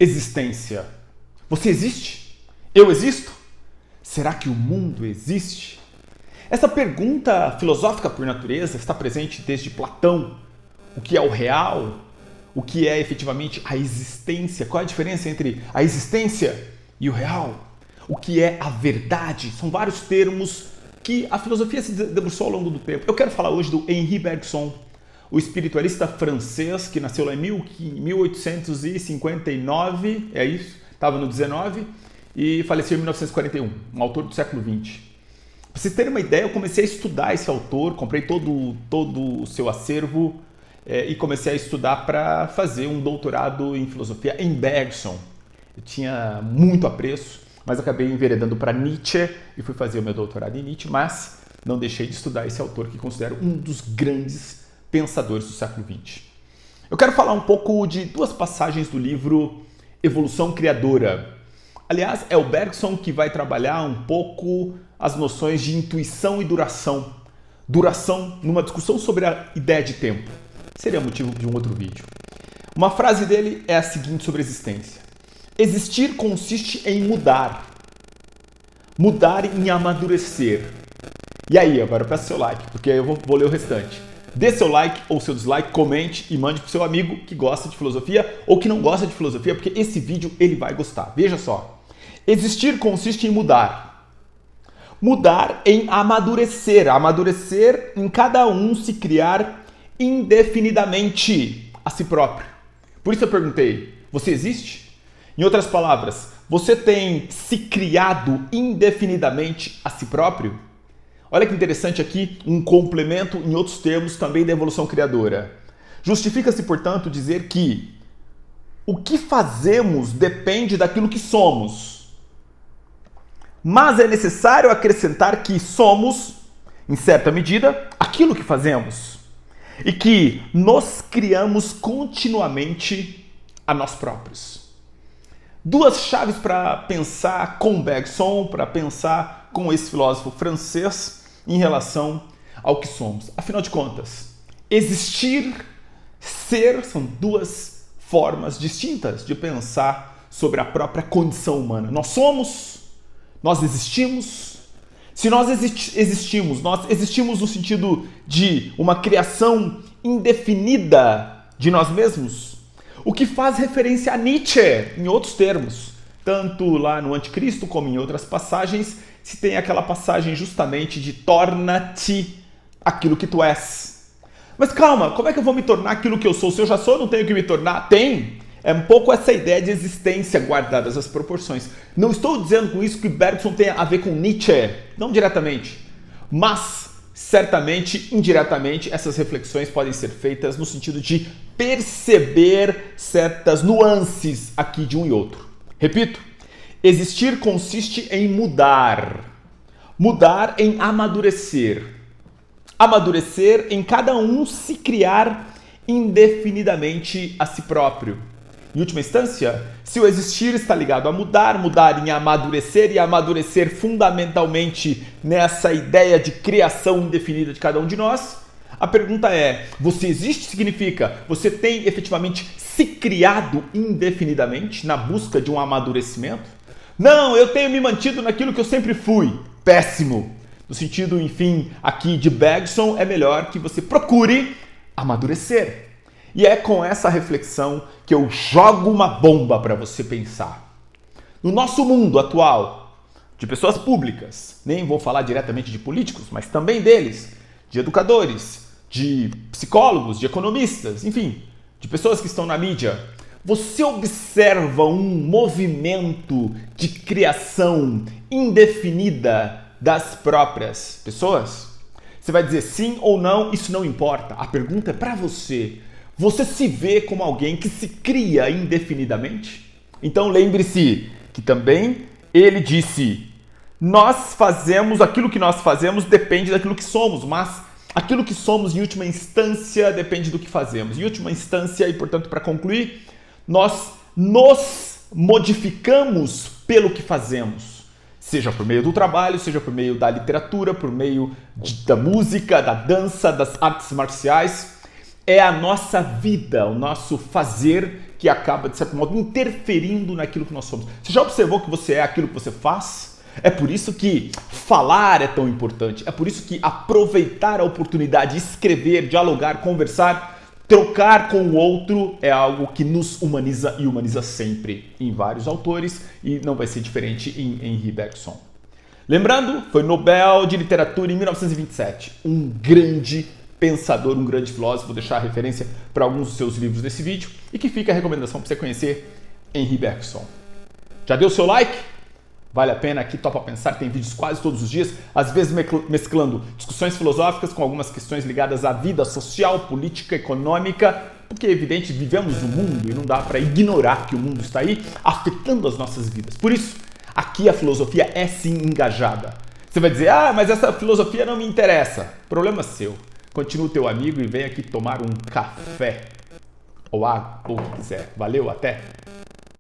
Existência. Você existe? Eu existo? Será que o mundo existe? Essa pergunta filosófica por natureza está presente desde Platão. O que é o real? O que é efetivamente a existência? Qual é a diferença entre a existência e o real? O que é a verdade? São vários termos que a filosofia se debruçou ao longo do tempo. Eu quero falar hoje do Henri Bergson, o espiritualista francês que nasceu lá em 1859, é isso? Estava no 19 e faleceu em 1941, um autor do século 20. Para vocês terem uma ideia, eu comecei a estudar esse autor, comprei todo o seu acervo e comecei a estudar para fazer um doutorado em filosofia em Bergson. Eu tinha muito apreço, mas acabei enveredando para Nietzsche e fui fazer o meu doutorado em Nietzsche, mas não deixei de estudar esse autor que considero um dos grandes pensadores do século XX. Eu quero falar um pouco de duas passagens do livro Evolução Criadora. Aliás, é o Bergson que vai trabalhar um pouco as noções de intuição e duração. Duração numa discussão sobre a ideia de tempo. Seria motivo de um outro vídeo. Uma frase dele é a seguinte sobre a existência. Existir consiste em mudar. Mudar em amadurecer. E aí, agora eu peço seu like, porque eu vou ler o restante. Dê seu like ou seu dislike, comente e mande para o seu amigo que gosta de filosofia ou que não gosta de filosofia, porque esse vídeo ele vai gostar. Veja só. Existir consiste em mudar. Mudar em amadurecer. Amadurecer em cada um se criar indefinidamente a si próprio. Por isso eu perguntei, você existe? Em outras palavras, você tem se criado indefinidamente a si próprio? Olha que interessante aqui, um complemento em outros termos também da evolução criadora. Justifica-se, portanto, dizer que o que fazemos depende daquilo que somos. Mas é necessário acrescentar que somos, em certa medida, aquilo que fazemos. E que nos criamos continuamente a nós próprios. Duas chaves para pensar com Bergson, para pensar com esse filósofo francês em relação ao que somos. Afinal de contas, existir, ser, são duas formas distintas de pensar sobre a própria condição humana. Nós somos, nós existimos. Se nós existimos, nós existimos no sentido de uma criação indefinida de nós mesmos, o que faz referência a Nietzsche, em outros termos. Tanto lá no Anticristo como em outras passagens, se tem aquela passagem justamente de torna-te aquilo que tu és. Mas calma, como é que eu vou me tornar aquilo que eu sou? Se eu já sou, eu não tenho que me tornar? Tem! É um pouco essa ideia de existência guardadas as proporções. Não estou dizendo com isso que Bergson tem a ver com Nietzsche, não diretamente, mas certamente, indiretamente, essas reflexões podem ser feitas no sentido de perceber certas nuances aqui de um e outro. Repito, existir consiste em mudar. Mudar em amadurecer. Amadurecer em cada um se criar indefinidamente a si próprio. Em última instância, se o existir está ligado a mudar, mudar em amadurecer e amadurecer fundamentalmente nessa ideia de criação indefinida de cada um de nós, a pergunta é, você existe significa você tem efetivamente se criado indefinidamente na busca de um amadurecimento? Não, eu tenho me mantido naquilo que eu sempre fui. Péssimo! No sentido, enfim, aqui de Bergson, é melhor que você procure amadurecer. E é com essa reflexão que eu jogo uma bomba para você pensar. No nosso mundo atual, de pessoas públicas, nem vou falar diretamente de políticos, mas também deles, de educadores, de psicólogos, de economistas, enfim, de pessoas que estão na mídia, você observa um movimento de criação indefinida das próprias pessoas? Você vai dizer sim ou não, isso não importa. A pergunta é para você. Você se vê como alguém que se cria indefinidamente? Então lembre-se que também ele disse, nós fazemos, aquilo que nós fazemos depende daquilo que somos, mas aquilo que somos em última instância depende do que fazemos. Em última instância, e portanto para concluir, nós nos modificamos pelo que fazemos. Seja por meio do trabalho, seja por meio da literatura, por meio da música, da dança, das artes marciais. É a nossa vida, o nosso fazer que acaba, de certo modo, interferindo naquilo que nós somos. Você já observou que você é aquilo que você faz? É por isso que falar é tão importante. É por isso que aproveitar a oportunidade, escrever, dialogar, conversar, trocar com o outro é algo que nos humaniza e humaniza sempre em vários autores e não vai ser diferente em Henri Bergson. Lembrando, foi Nobel de Literatura em 1927. Um grande pensador, um grande filósofo. Vou deixar a referência para alguns dos seus livros nesse vídeo e que fica a recomendação para você conhecer Henri Bergson. Já deu seu like? Vale a pena, aqui Topa Pensar tem vídeos quase todos os dias, às vezes mesclando discussões filosóficas com algumas questões ligadas à vida social, política, econômica, porque é evidente, vivemos no mundo e não dá para ignorar que o mundo está aí afetando as nossas vidas. Por isso, aqui a filosofia é sim engajada. Você vai dizer, mas essa filosofia não me interessa. Problema seu. Continua o teu amigo e vem aqui tomar um café. Ou água, ou o que quiser. Valeu, até!